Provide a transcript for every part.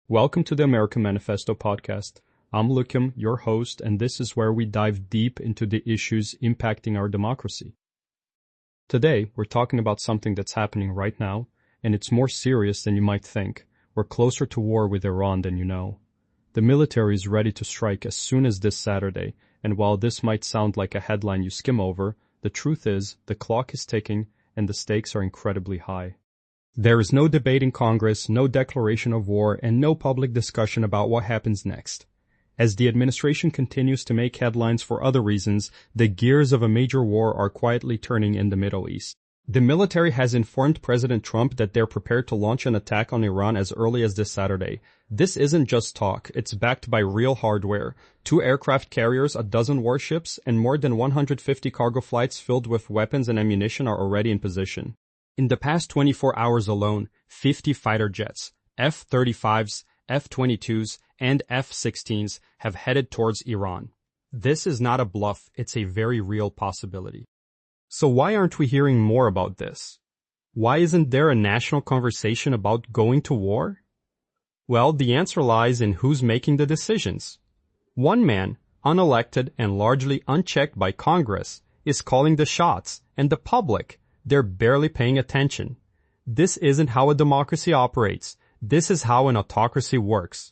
Welcome to the American Manifesto podcast. I'm Lukim, your host, and this is where we dive deep into the issues impacting our democracy. Today, we're talking about something that's happening right now, and it's more serious than you might think. We're closer to war with Iran than you know. The military is ready to strike as soon as this Saturday, and while this might sound like a headline you skim over, the truth is the clock is ticking and the stakes are incredibly high. There is no debate in Congress, no declaration of war, and no public discussion about what happens next. As the administration continues to make headlines for other reasons, the gears of a major war are quietly turning in the Middle East. The military has informed President Trump that they're prepared to launch an attack on Iran as early as this Saturday. This isn't just talk, it's backed by real hardware. 2 aircraft carriers, a dozen warships, and more than 150 cargo flights filled with weapons and ammunition are already in position. In the past 24 hours alone, 50 fighter jets, F-35s, F-22s, and F-16s have headed towards Iran. This is not a bluff, it's a very real possibility. So why aren't we hearing more about this? Why isn't there a national conversation about going to war? Well, the answer lies in who's making the decisions. One man, unelected and largely unchecked by Congress, is calling the shots, and the public, they're barely paying attention. This isn't how a democracy operates. This is how an autocracy works.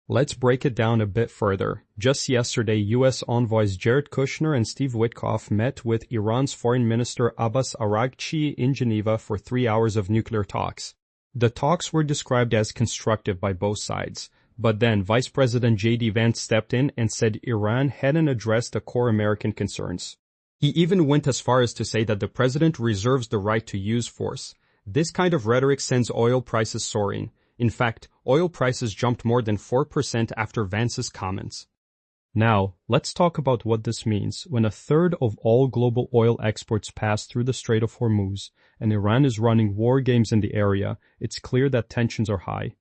Let's break it down a bit further. Just yesterday, U.S. envoys Jared Kushner and Steve Witkoff met with Iran's Foreign Minister Abbas Araghchi in Geneva for 3 hours of nuclear talks. The talks were described as constructive by both sides, but then Vice President J.D. Vance stepped in and said Iran hadn't addressed the core American concerns. He even went as far as to say that the president reserves the right to use force. This kind of rhetoric sends oil prices soaring. In fact, oil prices jumped more than 4% after Vance's comments. Now, let's talk about what this means when a third of all global oil exports pass through the Strait of Hormuz and Iran is running war games in the area. It's clear that tensions are high.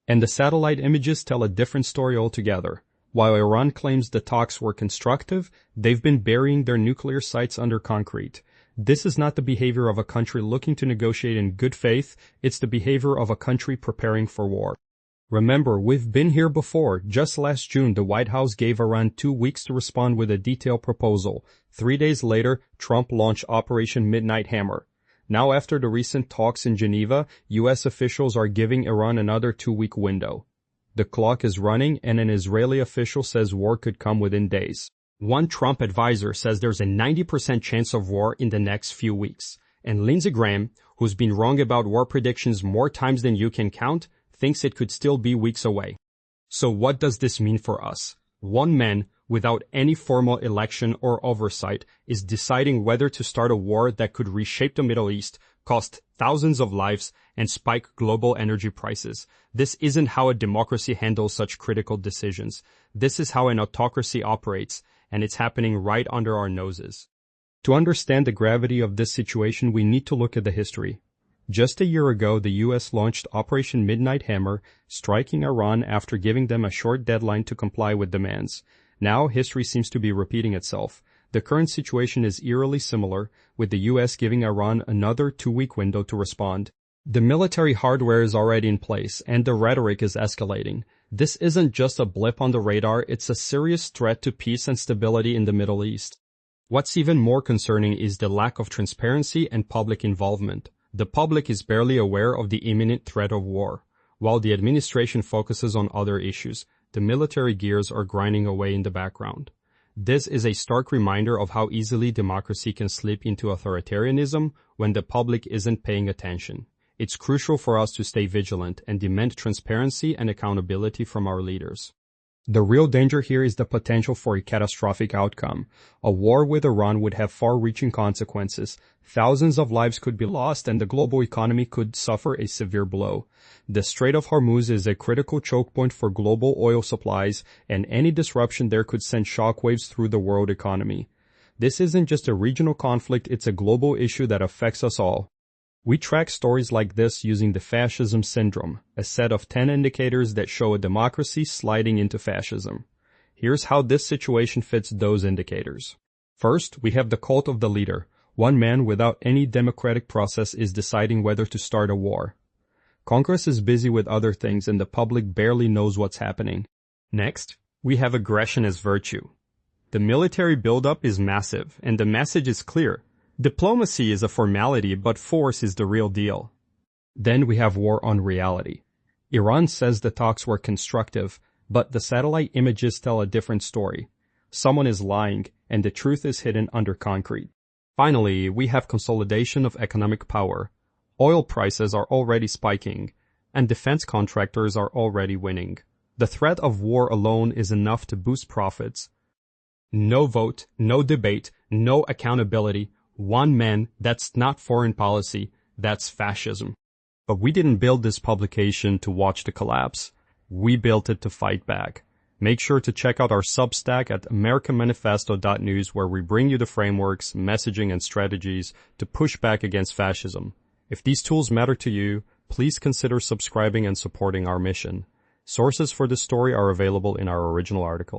And the satellite images tell a different story altogether. While Iran claims the talks were constructive, they've been burying their nuclear sites under concrete. This is not the behavior of a country looking to negotiate in good faith, it's the behavior of a country preparing for war. Remember, we've been here before. Just last June, the White House gave Iran 2 weeks to respond with a detailed proposal. 3 days later, Trump launched Operation Midnight Hammer. Now after the recent talks in Geneva, U.S. officials are giving Iran another 2-week window. The clock is running, and an Israeli official says war could come within days. One Trump advisor says there's a 90% chance of war in the next few weeks. And Lindsey Graham, who's been wrong about war predictions more times than you can count, thinks it could still be weeks away. So what does this mean for us? One man, without any formal election or oversight, is deciding whether to start a war that could reshape the Middle East, cost thousands of lives, and spike global energy prices. This isn't how a democracy handles such critical decisions. This is how an autocracy operates, and it's happening right under our noses. To understand the gravity of this situation, we need to look at the history. Just a year ago, the U.S. launched Operation Midnight Hammer, striking Iran after giving them a short deadline to comply with demands. Now, history seems to be repeating itself. The current situation is eerily similar, with the U.S. giving Iran another 2-week window to respond. The military hardware is already in place, and the rhetoric is escalating. This isn't just a blip on the radar, it's a serious threat to peace and stability in the Middle East. What's even more concerning is the lack of transparency and public involvement. The public is barely aware of the imminent threat of war. While the administration focuses on other issues, the military gears are grinding away in the background. This is a stark reminder of how easily democracy can slip into authoritarianism when the public isn't paying attention. It's crucial for us to stay vigilant and demand transparency and accountability from our leaders. The real danger here is the potential for a catastrophic outcome. A war with Iran would have far-reaching consequences. Thousands of lives could be lost and the global economy could suffer a severe blow. The Strait of Hormuz is a critical choke point for global oil supplies, and any disruption there could send shockwaves through the world economy. This isn't just a regional conflict, it's a global issue that affects us all. We track stories like this using the fascism syndrome, a set of 10 indicators that show a democracy sliding into fascism. Here's how this situation fits those indicators. First, we have the cult of the leader. One man without any democratic process is deciding whether to start a war. Congress is busy with other things and the public barely knows what's happening. Next, we have aggression as virtue. The military buildup is massive, and the message is clear. Diplomacy is a formality, but force is the real deal. Then we have war on reality. Iran says the talks were constructive, but the satellite images tell a different story. Someone is lying, and the truth is hidden under concrete. Finally, we have consolidation of economic power. Oil prices are already spiking, and defense contractors are already winning. The threat of war alone is enough to boost profits. No vote, no debate, no accountability. One man, that's not foreign policy, that's fascism. But we didn't build this publication to watch the collapse. We built it to fight back. Make sure to check out our Substack at americanmanifesto.news, where we bring you the frameworks, messaging, and strategies to push back against fascism. If these tools matter to you, please consider subscribing and supporting our mission. Sources for this story are available in our original article.